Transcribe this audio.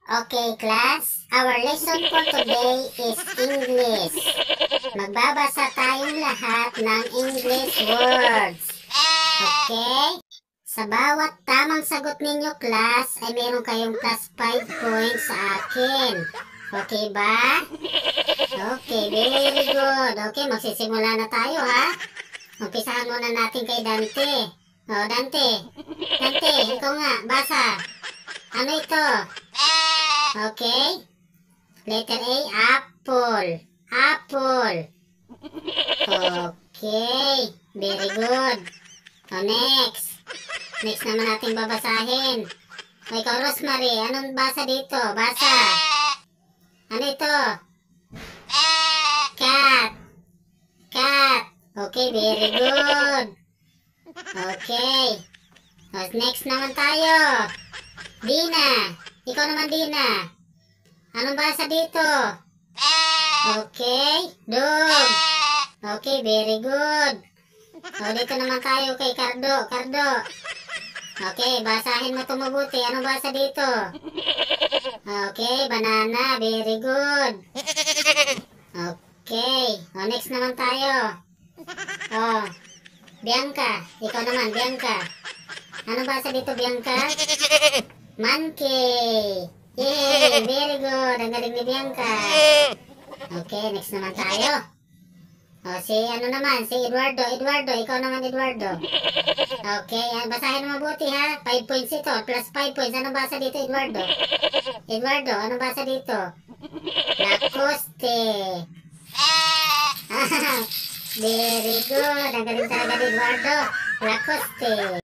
Okay, class. Our lesson for today is English. Magbabasa tayong lahat ng English words. Okay? Sa bawat tamang sagot ninyo, class, ay meron kayong plus 5 points sa akin. Okay ba? Okay, very good. Okay, magsisimula na tayo, ha? Umpisahan muna natin kay Dante. Oh, Dante. Dante, ikaw nga, basa. Ano ito? Okay. Letter A, apple. Apple. Okay. Very good. Oh, next. Next naman natin babasahin. O, ikaw, Rosemary. Anong basa dito? Basa. Ano ito? Cat. Cat. Okay, very good. Okay. O, next naman tayo. Dina. Ikaw naman, Dina. Anong basa dito? Okay. Dog. Okay, very good. O, dito naman tayo kay Cardo. Cardo. Okay, basahin mo ito mabuti. Anong basa dito? Okay, banana. Very good. Okay. O, next naman tayo. O, Bianca. Ikaw naman, Bianca. Anong basa dito, Bianca? Monkey. Yay, very good. Ang galing ni Bianca. Okay, next naman tayo. O, si ano naman, si Eduardo. Eduardo, ikaw naman, Eduardo. Okay, basahin mo mabuti, ha? 5 points ito, plus 5 points. Anong basa dito, Eduardo? Eduardo, anong basa dito? Lacoste. Very good. Ang galing talaga ni Eduardo. Lacoste.